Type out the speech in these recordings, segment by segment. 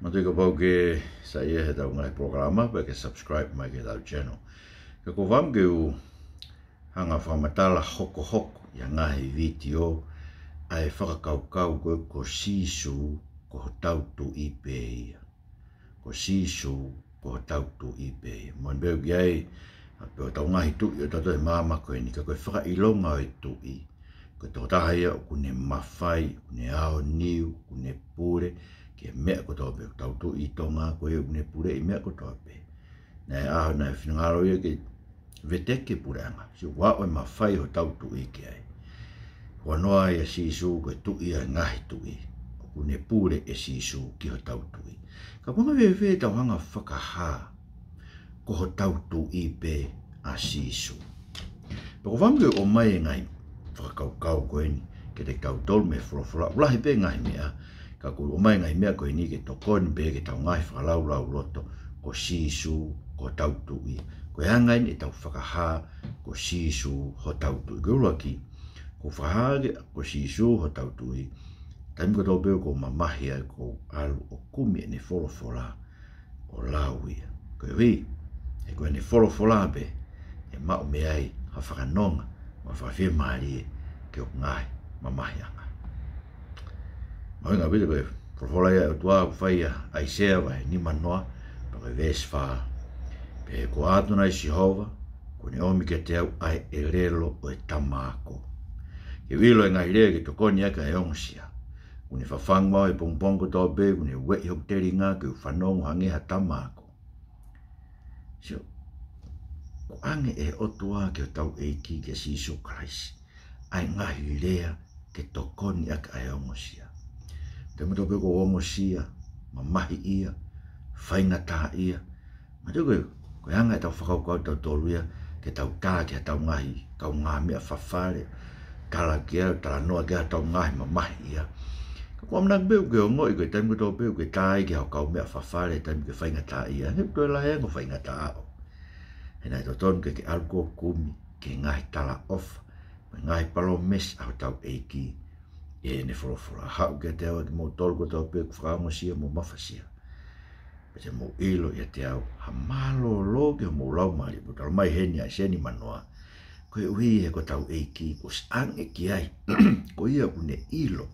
Matui ka pau ke sa ia he tau ngai programa pa ke subscribe mai ke tau channel. Ka ko vam ke u hanga whamatala hoko ia ngahi video ai whakakaukau ko sisu ko hotau tu ipe ia. Ko sisu ko hotau tu ipe ia. Mon beu giai pe tau ngahi tu ia tato e mama ko ni ka koe whakailonga o tu i. Ko tau tahaya o kune mawhai, kune ao niu, kune pure, ke mea ko tau pe tau tu i tonga ko e kune pure i mea ko tau pe. Nei aho nei whinangaro ia ke veteke pure anga. Si wao e mawhai ho tau tu i ke ai. Wanoa ia sisu ko tu i a ngahi tu i. Kune pure e sisu ki ho tau tu i. Ka panga vewe tau hanga whakaha ko ho tau tu i pe a sisu. Pako whangu o mai ngai whakaukau koe ni ke te kau tol me whulawhula. Ulahi pe ngai mea ka kuru o mai ngai mea koe ni ke tokon pe ke tau ngai whakalau lau roto ko sisu ko tau tu i. Koe hangai ni tau whakaha ko sisu ho tau tu i. Koe ula ki ko whahage ko sisu ho tau tu i. Taimi ko tau peo ko mamahi ai ko alu o kumi e ne whulawhula o lau ia. Koe hui e koe ne whulawhula pe e mao me ai ha whakanonga ma whawhia maari e ke o ngai mamahi anga. Maui ngā pita koe whulawhula ia o tua ku whaia ai sea vai ni manoa pa koe ves wha pe ko atuna i Sihova ko ne omi ke te au ai e relo o e tamako. Ke wilo e ngai rea ke tokoni aka e onsia. Kune whawhangwa e pongpongo tau pe kune wei hok teri ngā ke u whanongo hange ha tamako. So, ko ange e otua ke o tau eiki ke sisu Christ. Ai ngahi rea ke tokoni aka e ongosia. Te mato pe ko ongosia, mamahi ia, whaingata ia. Mato ko anga e tau whakaukau tau tolu ia ke tau tā ke tau ngahi, kau ngā mea whawhare, tala kia, tala noa kia tau ngahi mamahi ia. Ko amnak beu ke ongoi ko taimi ko tau beu ke tai ke hau kau mea whawhare taimi ke whaingata ia. Hep toi lahe ngo whaingata ao. E nai to ton ke alko kumi ke ngai tala off ngai palo mes au tau eiki e ne whorofora hau ke te awa ki mo tolu ko tau pe whakaangosia mo mawhasia pe te mo ilo ia te au ha malo lo ke mo lau mari po talo mai heni a seni manoa koe ui he ko tau eiki ko sange ki ai ko ia une ilo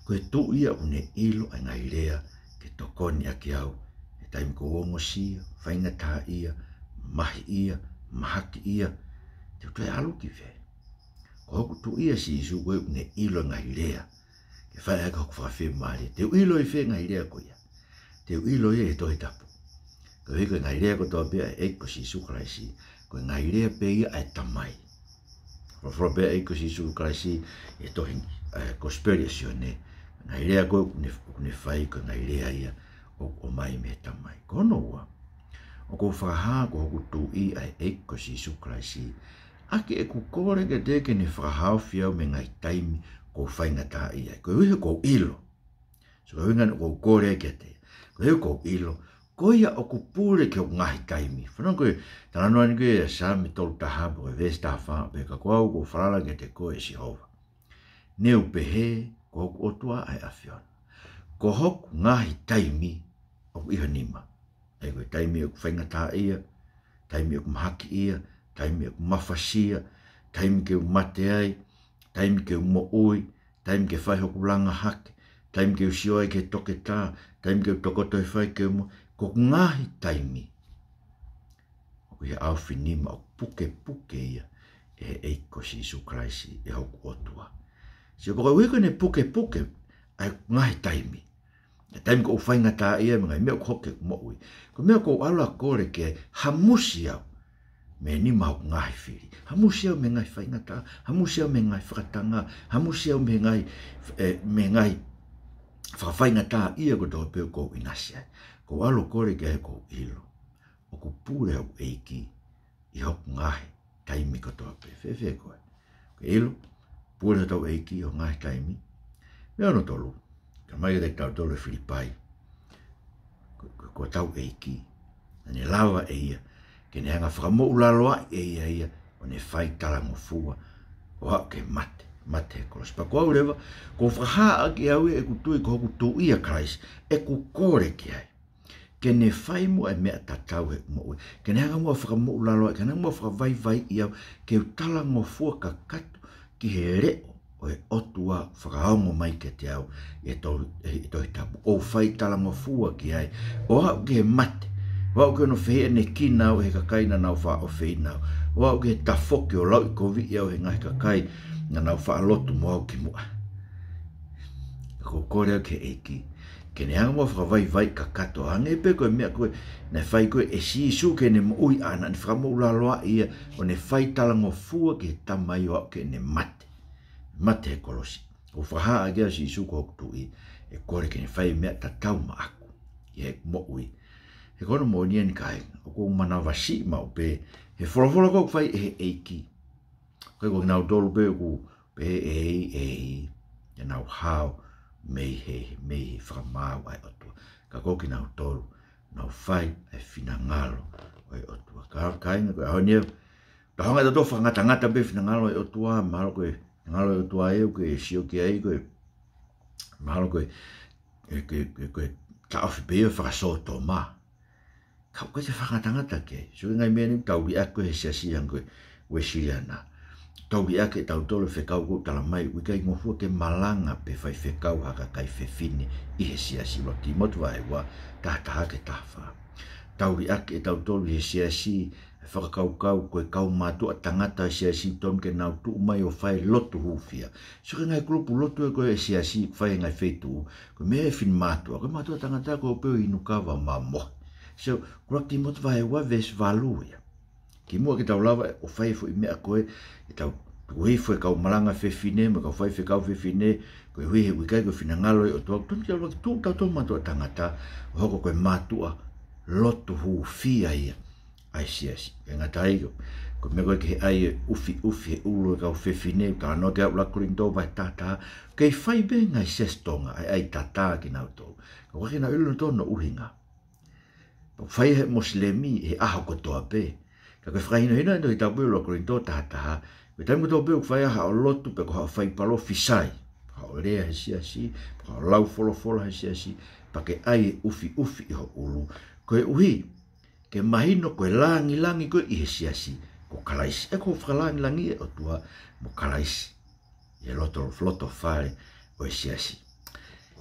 koe tu ia une ilo ai ngai rea ke tokoni a ki au e taimi ko ongosia whaingata ia mahi ia, mahaki ia, te utoi alu ki whē. Ko hoku tu ia si isu koe une ilo ngai rea. Ke whae aka hoku whawhi maari. Te ilo i whē ngai rea ko ia. Te ilo ia e tohi tapu. Ko hiko ngai rea ko toa pia e eiko si isu karaisi. Ko ngai rea pe ia e tamai. Rofro pia eiko si isu karaisi e tohi kosperia sio ne. Ngai rea koe kune whai ko ngai rea ia o mai me tamai. Kono ua. O ko whaha ko hoku tu i ai eiko si Jesu Christ. Ake e ku kore ke teke ne whahau whiau me ngai taimi ko whaingata i ai. Ko uhe ko ilo. So ko uhe ko kore ke te. Ko uhe ko ilo. Ko ia o ku pure ke o ngai taimi. Whanau koe, tana noa ni koe e sa me tolu taha po e ves taha wha. Pe ka kua ko whalala ke te koe si hova. Neu pehe ko hoku otua ai awhiona. Ko hoku ngai taimi o iha nima. E koe taimi o whaingata ia, taimi o mahaki ia, taimi o mawhasia, taimi ke o mate ai, taimi ke o mo ui, taimi ke whai hoku langa hake, taimi ke o sioai ke toke tā, taimi ke o tokoto e whai ke o mo, ko ngahi taimi. O ia au whinima o puke ia, e eiko si Jesu Christ e hoku otua. Si o koe wiko ne puke, ai ngahi taimi. E taimi ko whaingata ia mga mea ko hoke mo ui. Ko mea ko ala kore ke hamusi au me ni mau ngai whiri. Hamusi au me ngai whaingata, hamusi au me ngai whakatanga, hamusi au me ngai whawhaingata ia ko tau peo ko inasia. Ko alo kore ke he ko ilo. O ko pure au eiki i hoku ngai taimi ko tau peo. Whewhe koe. Ko ilo, pure tau eiki o ngai taimi. Mea no tolu. Ka mai re tau tole Filipai. Ko tau eiki. Ne lawa e ia. Ke ne hanga whakamou laloa e ia. O ne whai tala ngofua. O hau ke mate. mate kolos pa ko lewa ko whaha ki au e kutui ko kutu ia Christ e ku kore ki ai ke ne fai mo e mea tatau he mo ke ne hanga mo whakamu ulalo ke ne mo whakavai vai iau ke utala mo fua ka katu ki he reo o e otua whakaongo mai ke te au e to tapu o whai tala mo fua ki ai o hau ke he mate o ke no whea ne ki nau he kakai na nau wha o whei nau o ke he tafoke o lau i kovi iau he ngai kakai na nau wha alotu mo au ki mua ko kore ke eki ke ne hanga mo whakavai vai ka kato ange pe koe mea koe ne whai koe e si su ke ne ui ana ni whakamu ulaloa ia o ne whai tala mo fua ke he tamai o au ke ne mate he kolosi o whaha a gea si su ko kutu i e kore ke ne whai mea tatau ma aku i he mo ui he kono mo nia ni kai o ko mana wasi ma o pe he wholawhola ko whai e he eiki kai ko nau dolu pe ku pe e nau hao mei he whakamau ai otua ka ko ki nau tolu nau whai e whina ngalo ai otua ka kainga ko au nia ta honga tato whangata pe whina ngalo ai otua mahalo koe ngalo e otua e ko e sio ki ai ko mahalo koe ko ta ofi pe e whakasoto maa kau koe te whakatangata ke. So ngai mea ni tau i ako he siasiang koe we siriana. Tau i ake tau tolo whekau kou tala mai ui kai ngofua ke malanga pe whai whekau haka kai whewhine i he siasi wa ki motu ai wa tahtaha ke tahwha. Tau i ake tau tolo he siasi whakakau koe kau mātua tangata siasi ton ke nau tu mai o whai lotu hufia. So ngai klupu lotu e koe siasi whai ngai whetu koe mea e fin mātua. Koe mātua tangata koe peo inukawa ma mohi. So, kura ki motu vai wa ves valu ya. Ki mua ki tau lava o whai fo i mea koe, i tau hui fo e kau malanga whewhine, ma kau whai whekau whewhine, koe hui he wikai koe whina ngalo e o tuak, tonu ki au laki tū tau matua tangata, o hoko koe mātua lotu hu fia ia, ai siasi. E ngata ai koe mea koe ki he ai ufi he ulu e kau whewhine, ka anō ke au lakurin tō vai tātā, kei whai be ngai sestonga, ai tātā ki nau tō. Ka waki na ilu tō no uhinga. Whai he moslemi he aho kotoa pe. Ka koe whakahina hina ndo i tau peo lo korinto taha. Koe taimu tau peo whai aha o lotu pe ko hao whai palo fisai. Hao rea he siasi, hao lau folo he siasi, pa ke ai ufi i ho ulu. Koe uhi, ke mahino koe langi koe i he siasi, ko kalaisi. E ko whakalangi e o tua mo kalaisi. I loto whare o e siasi.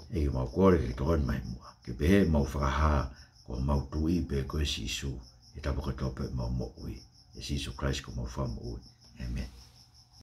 E ki mau kore ke tohon mai mua. Ke pehe mau whakahaa, ko mau tui pe ko sisu e tapaka tope mau mo ui e sisu Christ ko mau famu ui amen.